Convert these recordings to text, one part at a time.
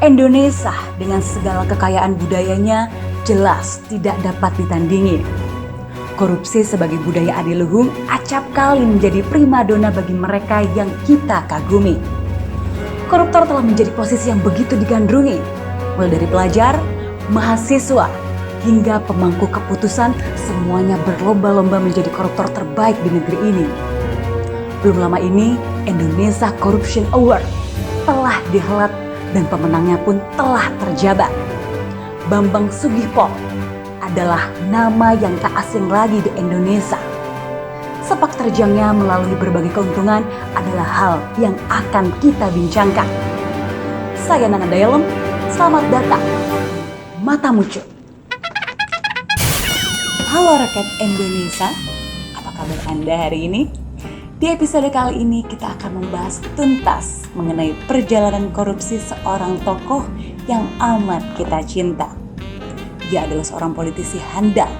Indonesia dengan segala kekayaan budayanya jelas tidak dapat ditandingi. Korupsi sebagai budaya adiluhung acap kali menjadi primadona bagi mereka yang kita kagumi. Koruptor telah menjadi posisi yang begitu digandrungi, mulai dari pelajar, mahasiswa, hingga pemangku keputusan, semuanya berlomba-lomba menjadi koruptor terbaik di negeri ini. Belum lama ini, Indonesia Corruption Award telah dihelat dan pemenangnya pun telah terjabat. Bambang Sugihpol adalah nama yang tak asing lagi di Indonesia. Sepak terjangnya melalui berbagai keuntungan adalah hal yang akan kita bincangkan. Saya Nana Daelem, selamat datang Mata Muncul. Halo rakyat Indonesia, apa kabar Anda hari ini? Di episode kali ini kita akan membahas tuntas mengenai perjalanan korupsi seorang tokoh yang amat kita cinta. Dia adalah seorang politisi handal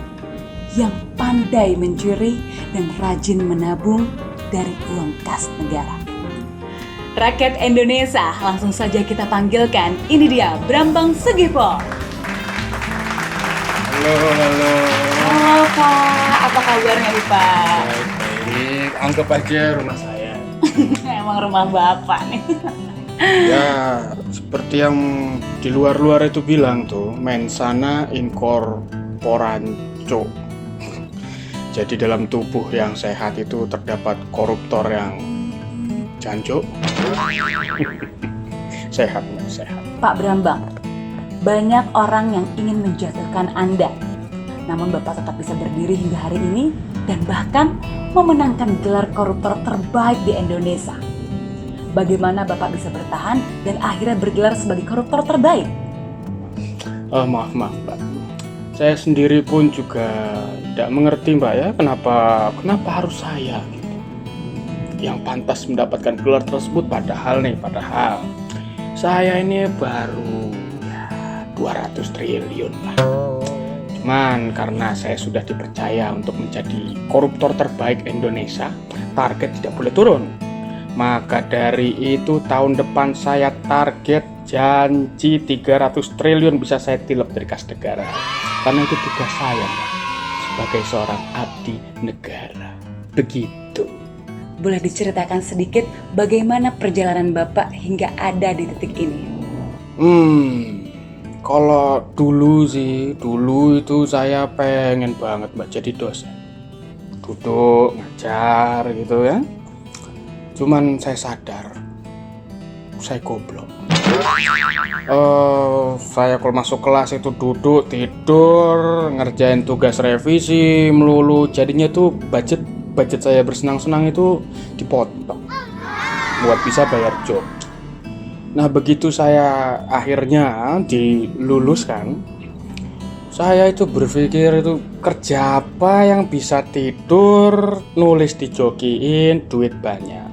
yang pandai mencuri dan rajin menabung dari uang kas negara. Rakyat Indonesia, langsung saja kita panggilkan. Ini dia Bambang Sugihpol. Halo. Halo Pak, apa kabarnya nih Pak? Baik, anggap aja rumah saya. Emang rumah Bapak nih. Ya, seperti yang di luar-luar itu bilang tuh, mens sana in corporanco. Jadi dalam tubuh yang sehat itu terdapat koruptor yang jancuk. Sehat. Pak Bambang, banyak orang yang ingin menjatuhkan Anda. Namun Bapak tetap bisa berdiri hingga hari ini dan bahkan memenangkan gelar koruptor terbaik di Indonesia. Bagaimana Bapak bisa bertahan dan akhirnya bergelar sebagai koruptor terbaik? Maaf Mbak. Saya sendiri pun juga tidak mengerti Mbak ya, kenapa harus saya gitu yang pantas mendapatkan gelar tersebut, padahal saya ini baru 200 triliun lah. Cuman karena saya sudah dipercaya untuk menjadi koruptor terbaik Indonesia, target tidak boleh turun. Maka dari itu tahun depan saya target janji 300 triliun bisa saya tilep dari kas negara. Karena itu tugas saya Mbak, sebagai seorang abdi negara. Begitu. Boleh diceritakan sedikit bagaimana perjalanan Bapak hingga ada di titik ini? Kalau dulu itu saya pengen banget Mbak jadi dosen. Duduk, ngajar gitu ya. Cuman saya sadar, saya goblok. Saya kalau masuk kelas itu duduk, tidur, ngerjain tugas revisi melulu. Jadinya tuh budget saya bersenang-senang itu dipotong buat bisa bayar job. Nah begitu saya akhirnya diluluskan, saya itu berpikir itu kerja apa yang bisa tidur, nulis dijokiin, duit banyak.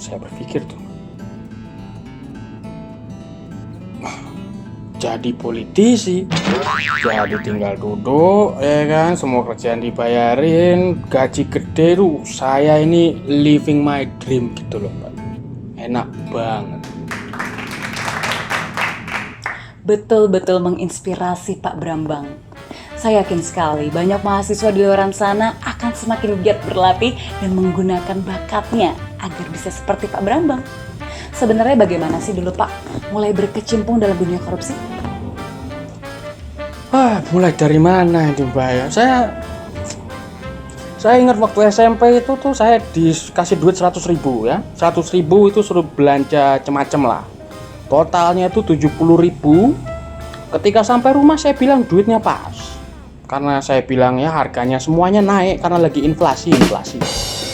Saya berpikir tuh, jadi politisi, jadi tinggal duduk ya kan, semua kerjaan dibayarin, gaji gede tuh, saya ini living my dream gitu loh Pak. Enak banget. Betul-betul menginspirasi Pak Bambang. Saya yakin sekali banyak mahasiswa di luar sana akan semakin giat berlatih dan menggunakan bakatnya agar bisa seperti Pak Bambang. Sebenarnya bagaimana sih dulu Pak mulai berkecimpung dalam dunia korupsi? Mulai dari mana itu Mbak ya? Saya ingat waktu SMP itu tuh saya dikasih duit 100.000 ya. 100.000 itu suruh belanja macam-macam lah. Totalnya itu 70.000. Ketika sampai rumah saya bilang duitnya pas. Karena saya bilang ya harganya semuanya naik karena lagi inflasi.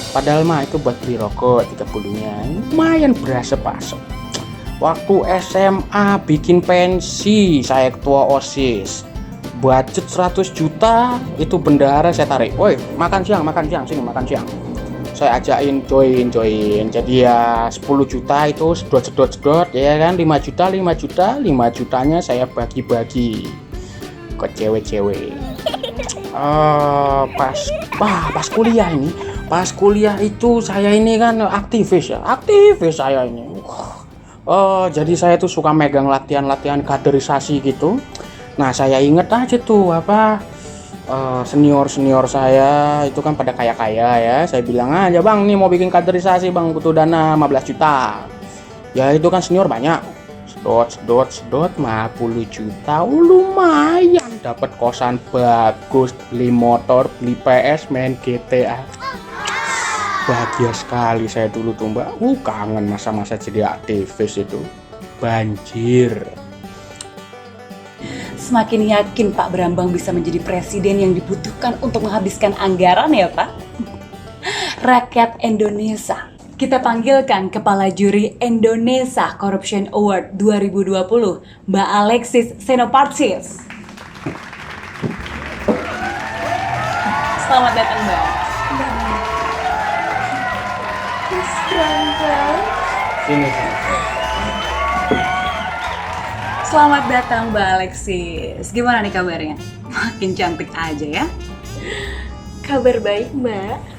Padahal mah itu buat beli rokok 30-nya. Lumayan berasa pas. Waktu SMA bikin pensi, saya ketua OSIS. Budget 100 juta, itu bendahara saya tarik. Woi, makan siang, sini makan siang. Saya ajakin join. Jadi ya 10 juta itu sedot ya kan, 5 jutanya saya bagi-bagi ke cewek-cewek. Pas kuliah itu saya ini kan aktivis saya ini. Jadi saya tuh suka megang latihan-latihan kaderisasi gitu. Nah, saya inget aja tuh senior saya itu kan pada kaya-kaya ya. Saya bilang aja, "Bang, nih mau bikin kaderisasi, Bang, butuh dana 15 juta." Ya itu kan senior banyak. Sedot 50 juta. Lumayan dapat kosan bagus, beli motor, beli PS, main GTA. Bahagia sekali saya dulu tuh, Mbak. Kangen masa-masa jadi aktivis itu. Banjir. Semakin yakin Pak Brambang bisa menjadi presiden yang dibutuhkan untuk menghabiskan anggaran ya Pak. Rakyat Indonesia. Kita panggilkan Kepala Juri Indonesia Corruption Award 2020, Mbak Alexis Xenopartis. Selamat datang Mbak. Mas Brambang. Sini. Selamat datang Mbak Alexis. Gimana nih kabarnya? Makin cantik aja ya. Kabar baik, Mbak.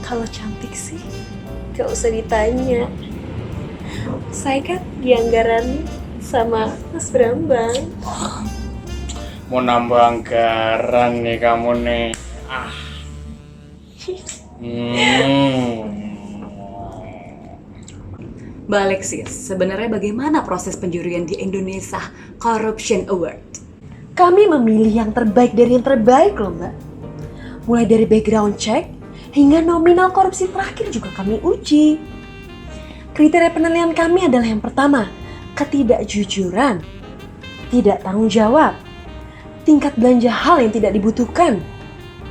Kalau cantik sih, gak usah ditanya. Saya kan di anggaran sama Mas Brambang. Mau nambah anggaran nih kamu nih. Mbak Alexis, sebenarnya bagaimana proses penjurian di Indonesia Corruption Award? Kami memilih yang terbaik dari yang terbaik loh, Mbak. Mulai dari background check hingga nominal korupsi terakhir juga kami uji. Kriteria penilaian kami adalah yang pertama, ketidakjujuran, tidak tanggung jawab, tingkat belanja hal yang tidak dibutuhkan,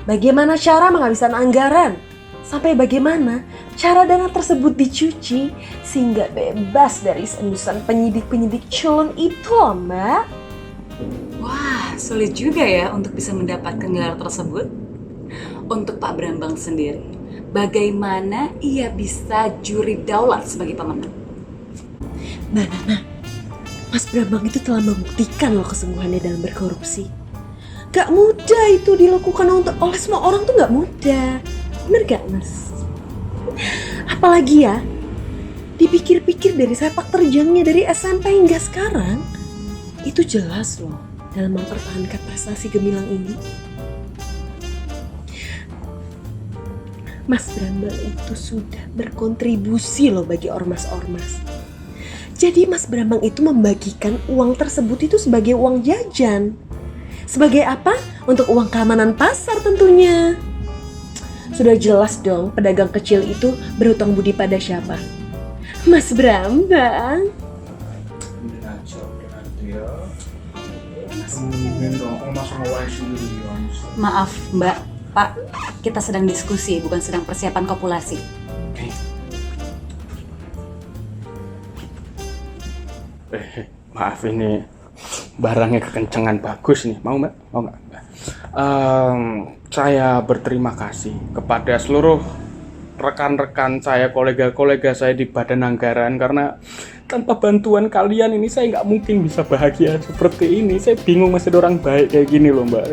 bagaimana cara menghabiskan anggaran, sampai bagaimana cara dana tersebut dicuci sehingga bebas dari endusan penyidik-penyidik culun itu loh, Mbak. Wah, sulit juga ya untuk bisa mendapatkan gelar tersebut. Untuk Pak Brambang sendiri, bagaimana ia bisa juri daulat sebagai pemenang? Mbak Nana, Mas Brambang itu telah membuktikan loh kesungguhannya dalam berkorupsi. Gak mudah itu dilakukan oleh semua orang tuh gak mudah. Bener gak, Mas? Apalagi ya, dipikir-pikir dari sepak terjangnya dari SMP hingga sekarang, itu jelas loh dalam mempertahankan prestasi gemilang ini. Mas Brambang itu sudah berkontribusi loh bagi ormas-ormas. Jadi Mas Brambang itu membagikan uang tersebut itu sebagai uang jajan. Sebagai apa? Untuk uang keamanan pasar tentunya. Sudah jelas dong pedagang kecil itu berhutang budi pada siapa? Mas Brambang. Maaf Mbak, Pak, kita sedang diskusi, bukan sedang persiapan kopulasi. Maaf ini barangnya kekencengan bagus nih, mau Mbak? Mau nggak? Saya berterima kasih kepada seluruh rekan-rekan saya, kolega-kolega saya di Badan Anggaran, karena tanpa bantuan kalian ini saya nggak mungkin bisa bahagia seperti ini. Saya bingung masih ada orang baik kayak gini loh Mbak.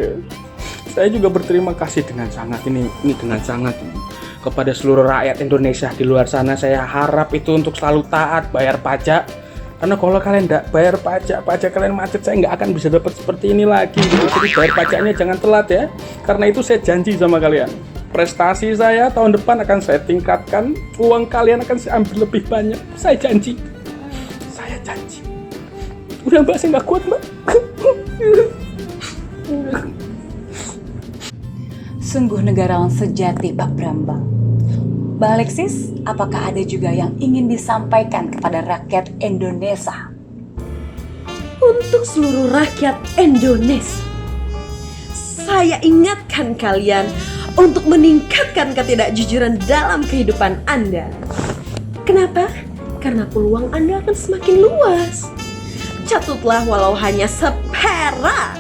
Saya juga berterima kasih dengan sangat ini dengan sangat kepada seluruh rakyat Indonesia di luar sana. Saya harap itu untuk selalu taat bayar pajak. Karena kalau kalian tidak bayar pajak kalian macet, saya nggak akan bisa dapat seperti ini lagi. Jadi bayar pajaknya jangan telat ya. Karena itu saya janji sama kalian, prestasi saya tahun depan akan saya tingkatkan, uang kalian akan saya ambil lebih banyak. Saya janji. Saya janji. Udah Mbak, saya nggak kuat Mbak. Sungguh negarawan sejati Pak Brambang. Mbak Alexis, apakah ada juga yang ingin disampaikan kepada rakyat Indonesia? Untuk seluruh rakyat Indonesia, saya ingatkan kalian untuk meningkatkan ketidakjujuran dalam kehidupan Anda. Kenapa? Karena peluang Anda akan semakin luas. Catutlah walau hanya seperak.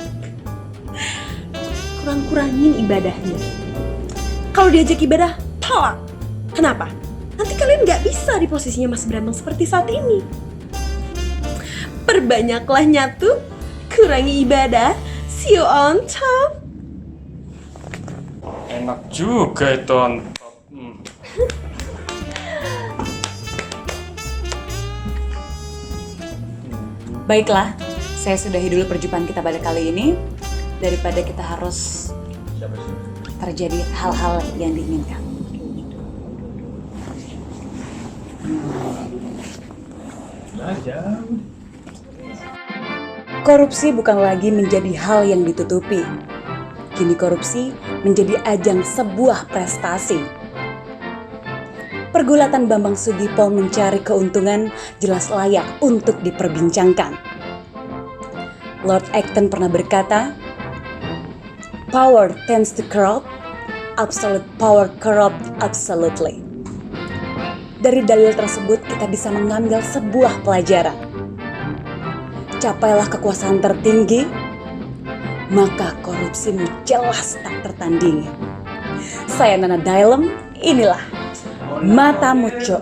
Kurang-kurangin ibadahnya. Kalau diajak ibadah, tolak. Kenapa? Nanti kalian gak bisa di posisinya Mas Brambang seperti saat ini. Perbanyaklah nyatu, kurangi ibadah, see you on top. Enak juga itu on top. Baiklah, saya sudahi dulu perjumpaan kita pada kali ini daripada kita harus terjadi hal-hal yang diinginkan. Korupsi bukan lagi menjadi hal yang ditutupi. Kini korupsi menjadi ajang sebuah prestasi. Pergulatan Bambang Sugipol mencari keuntungan jelas layak untuk diperbincangkan. Lord Acton pernah berkata, "Power tends to corrupt, absolute power corrupt absolutely." Dari dalil tersebut kita bisa mengambil sebuah pelajaran. Capailah kekuasaan tertinggi, maka korupsimu jelas tak tertandingi. Saya Nana Dailem, inilah Mata Muco.